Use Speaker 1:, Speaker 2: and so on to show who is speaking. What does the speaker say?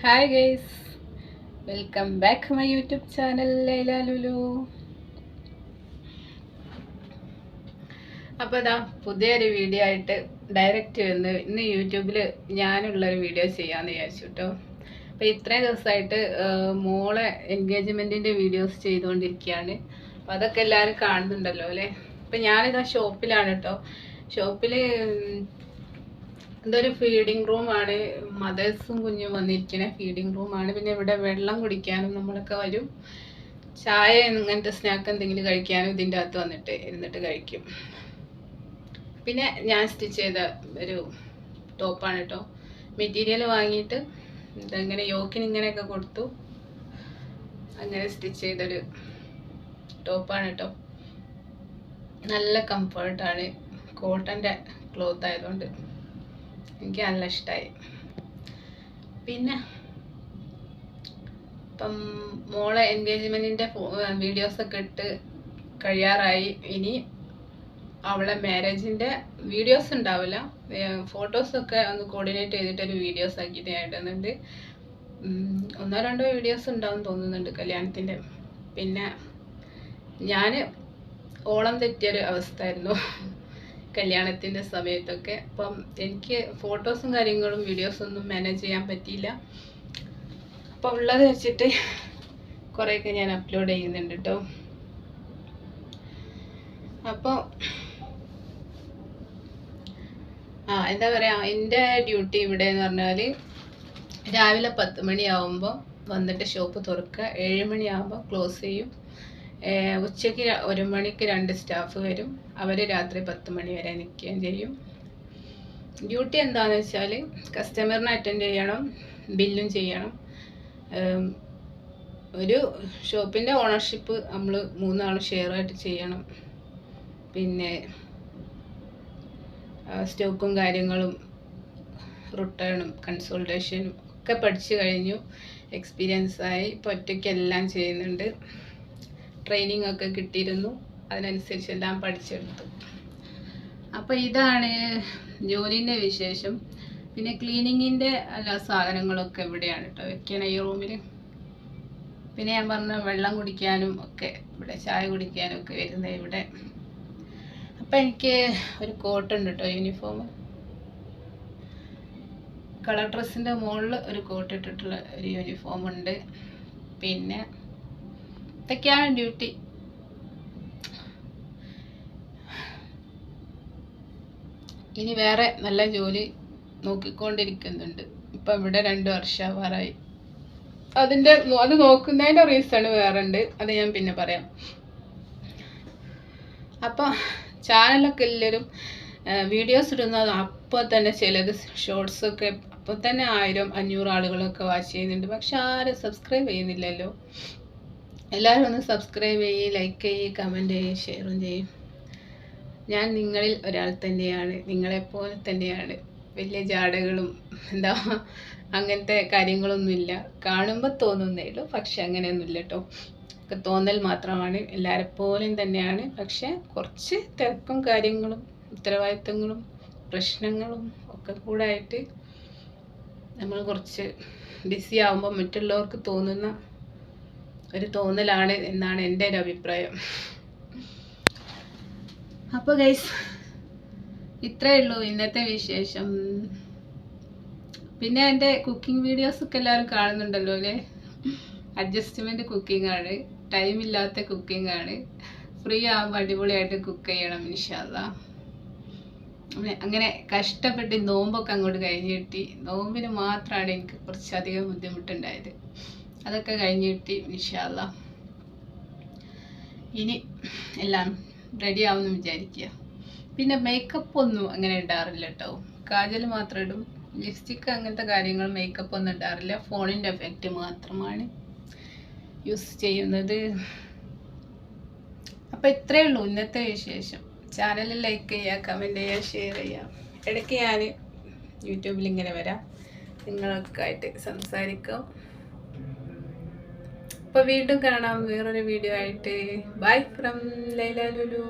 Speaker 1: Hi guys, welcome back my YouTube channel Laila Lulu. അപ്പോൾ ഇതാ പുതിയൊരു വീഡിയോ ആയിട്ട് ഡയറക്റ്റ് വന്ന് ഇന്ന് യൂട്യൂബിൽ ഞാനുള്ളൊരു വീഡിയോ ചെയ്യാമെന്ന് വിചാരിച്ചു കേട്ടോ. അപ്പോൾ ഇത്രയും ദിവസമായിട്ട് മോളെ എൻഗേജ്മെൻറ്റിൻ്റെ വീഡിയോസ് ചെയ്തുകൊണ്ടിരിക്കുകയാണ്. അപ്പോൾ അതൊക്കെ എല്ലാവരും കാണുന്നുണ്ടല്ലോ അല്ലേ. അപ്പോൾ ഞാനിതാ ഷോപ്പിലാണ് കേട്ടോ. ഷോപ്പിൽ ഇതൊരു ഫീഡിങ് റൂമാണ്. മദേഴ്സും കുഞ്ഞും വന്നിരിക്കുന്ന ഫീഡിങ് റൂമാണ്. പിന്നെ ഇവിടെ വെള്ളം കുടിക്കാനും നമ്മളൊക്കെ വരും. ചായ അങ്ങനത്തെ സ്നാക്ക് എന്തെങ്കിലും കഴിക്കാനും ഇതിൻ്റെ അകത്ത് വന്നിട്ട് ഇരുന്നിട്ട് കഴിക്കും. പിന്നെ ഞാൻ സ്റ്റിച്ച് ചെയ്ത ഒരു ടോപ്പാണ് കേട്ടോ. മെറ്റീരിയൽ വാങ്ങിയിട്ട് ഇതങ്ങനെ യോക്കിന് ഇങ്ങനെയൊക്കെ കൊടുത്തു അങ്ങനെ സ്റ്റിച്ച് ചെയ്തൊരു ടോപ്പാണ് കേട്ടോ. നല്ല കംഫർട്ടാണ്, കോട്ടൻ്റെ ക്ലോത്ത് ആയതുകൊണ്ട് എനിക്ക് നല്ല ഇഷ്ടമായി. പിന്നെ ഇപ്പം മോളെ എൻഗേജ്മെൻറ്റിൻ്റെ വീഡിയോസൊക്കെ ഇട്ട് കഴിയാറായി. ഇനി അവളെ മാരേജിൻ്റെ വീഡിയോസ് ഉണ്ടാവില്ല, ഫോട്ടോസൊക്കെ ഒന്ന് കോർഡിനേറ്റ് ചെയ്തിട്ടൊരു വീഡിയോസ് ആക്കിയിട്ട് ഞാൻ ഇടുന്നുണ്ട്. 1-2 വീഡിയോസ് ഉണ്ടാവും തോന്നുന്നുണ്ട് കല്യാണത്തിൻ്റെ. പിന്നെ ഞാൻ ഓളം തെറ്റിയൊരു അവസ്ഥയായിരുന്നു കല്യാണത്തിൻ്റെ സമയത്തൊക്കെ. അപ്പം എനിക്ക് ഫോട്ടോസും കാര്യങ്ങളും വീഡിയോസൊന്നും മാനേജ് ചെയ്യാൻ പറ്റിയില്ല. അപ്പം ഉള്ളത് വെച്ചിട്ട് കുറേയൊക്കെ ഞാൻ അപ്ലോഡ് ചെയ്യുന്നുണ്ട് കേട്ടോ. അപ്പോൾ എന്താ പറയുക, എൻ്റെ ഡ്യൂട്ടി ഇവിടെ എന്ന് പറഞ്ഞാൽ രാവിലെ 10 മണിയാവുമ്പോൾ വന്നിട്ട് ഷോപ്പ് തുറക്കുക, 7 മണിയാവുമ്പോൾ ക്ലോസ് ചെയ്യും. ഉച്ചയ്ക്ക് 1 മണിക്ക് 2 സ്റ്റാഫ് വരും. അവർ രാത്രി 10 മണി വരെ നിൽക്കുകയും ചെയ്യും. ഡ്യൂട്ടി എന്താണെന്ന് വെച്ചാൽ കസ്റ്റമറിനെ അറ്റൻഡ് ചെയ്യണം, ബില്ലും ചെയ്യണം. ഒരു ഷോപ്പിൻ്റെ ഓണർഷിപ്പ് നമ്മൾ 3 ആൾ ഷെയറായിട്ട് ചെയ്യണം. പിന്നെ സ്റ്റോക്കും കാര്യങ്ങളും റിട്ടേണും കൺസൾട്ടേഷനും ഒക്കെ പഠിച്ചു കഴിഞ്ഞു, എക്സ്പീരിയൻസായി. ഇപ്പോൾ ഒറ്റയ്ക്ക് എല്ലാം ചെയ്യുന്നുണ്ട്. ട്രെയിനിങ് ഒക്കെ കിട്ടിയിരുന്നു, അതിനനുസരിച്ച് എല്ലാം പഠിച്ചെടുത്തു. അപ്പോൾ ഇതാണ് ജോലിൻ്റെ വിശേഷം. പിന്നെ ക്ലീനിങ്ങിൻ്റെ എല്ലാ സാധനങ്ങളൊക്കെ ഇവിടെയാണ് കേട്ടോ വെക്കണം, ഈ റൂമിൽ. പിന്നെ ഞാൻ പറഞ്ഞ വെള്ളം കുടിക്കാനും ഒക്കെ ഇവിടെ, ചായ കുടിക്കാനും ഒക്കെ വരുന്നത് ഇവിടെ. അപ്പം എനിക്ക് ഒരു കോട്ട് ഉണ്ട് കേട്ടോ, യൂണിഫോം കളർ ഡ്രസ്സിൻ്റെ മുകളിൽ ഒരു കോട്ട് ഇട്ടിട്ടുള്ള ഒരു യൂണിഫോം ഉണ്ട്. പിന്നെ ഇതൊക്കെയാണ് ഡ്യൂട്ടി. ഇനി വേറെ നല്ല ജോലി നോക്കിക്കൊണ്ടിരിക്കുന്നുണ്ട്. ഇപ്പം ഇവിടെ 2 വർഷമാവാറായി. അത് നോക്കുന്നതിൻ്റെ റീസൺ വേറെ ഉണ്ട്, അത് ഞാൻ പിന്നെ പറയാം. അപ്പം ചാനലൊക്കെ എല്ലാവരും വീഡിയോസ് ഇടുന്നത് അപ്പോൾ തന്നെ, ചിലത് ഷോർട്സൊക്കെ അപ്പോൾ തന്നെ 1000-500 ആളുകളൊക്കെ വാച്ച് ചെയ്യുന്നുണ്ട്. പക്ഷെ ആരും സബ്സ്ക്രൈബ് ചെയ്യുന്നില്ലല്ലോ. എല്ലാവരും ഒന്ന് സബ്സ്ക്രൈബ് ചെയ്യും, ലൈക്ക് ചെയ്യും, കമൻറ്റ് ചെയ്യും, ഷെയറും ചെയ്യും. ഞാൻ നിങ്ങളിൽ ഒരാൾ തന്നെയാണ്, നിങ്ങളെപ്പോലെ തന്നെയാണ്. വലിയ ജാടകളും അങ്ങനത്തെ കാര്യങ്ങളൊന്നുമില്ല. കാണുമ്പോൾ തോന്നുന്നേ ഉള്ളൂ, പക്ഷെ അങ്ങനെയൊന്നുമില്ല കേട്ടോ. ഒക്കെ തോന്നൽ മാത്രമാണ്. എല്ലാവരെപ്പോലെയും തന്നെയാണ്. പക്ഷെ കുറച്ച് തിരക്കും കാര്യങ്ങളും ഉത്തരവാദിത്തങ്ങളും പ്രശ്നങ്ങളും ഒക്കെ കൂടെ ആയിട്ട് നമ്മൾ കുറച്ച് ബിസി ആകുമ്പോൾ മറ്റുള്ളവർക്ക് തോന്നുന്ന ഒരു തോന്നലാണ് എന്നാണ് എൻ്റെ ഒരു അഭിപ്രായം. അപ്പോൾ ഗൈസ്, ഇത്രയേ ഉള്ളൂ ഇന്നത്തെ വിശേഷം. പിന്നെ എൻ്റെ കുക്കിംഗ് വീഡിയോസൊക്കെ എല്ലാവരും കാണുന്നുണ്ടല്ലോ അല്ലേ. അഡ്ജസ്റ്റ്മെൻറ്റ് കുക്കിംഗ് ആണ്, ടൈമില്ലാത്ത കുക്കിംഗ് ആണ്. ഫ്രീ ആകുമ്പോൾ അടിപൊളിയായിട്ട് കുക്ക് ചെയ്യണം ഇൻഷാ അല്ലാഹ്. അങ്ങനെ കഷ്ടപ്പെട്ട് നോമ്പൊക്കെ അങ്ങോട്ട് കഴിഞ്ഞ് കിട്ടി. നോമ്പിന് മാത്രമാണ് എനിക്ക് കുറച്ചധികം ബുദ്ധിമുട്ടുണ്ടായത്. അതൊക്കെ കഴിഞ്ഞ് കിട്ടി ഇൻഷാ അല്ലാഹ്. ഇനി എല്ലാം റെഡി ആവുമെന്ന് വിചാരിക്കുക. പിന്നെ മേക്കപ്പ് ഒന്നും അങ്ങനെ ഇടാറില്ല കേട്ടോ. കാജൽ മാത്രം ഇടും, ലിപ്സ്റ്റിക്ക് അങ്ങനത്തെ കാര്യങ്ങൾ മേക്കപ്പ് ഒന്നും ഇടാറില്ല. ഫോണിൻ്റെ എഫക്റ്റ് മാത്രമാണ് യൂസ് ചെയ്യുന്നത്. അപ്പോൾ ഇത്രയേ ഉള്ളൂ ഇന്നത്തെ വിശേഷം. ചാനൽ ലൈക്ക് ചെയ്യുക, കമൻറ്റ് ചെയ്യുക, ഷെയർ ചെയ്യുക. ഇടയ്ക്ക് ഞാൻ യൂട്യൂബിൽ ഇങ്ങനെ വരാം, നിങ്ങളൊക്കെ ആയിട്ട് സംസാരിക്കാം. അപ്പോൾ വീണ്ടും കാണാം വേറൊരു വീഡിയോ ആയിട്ട്. Bye from Laila Lulu.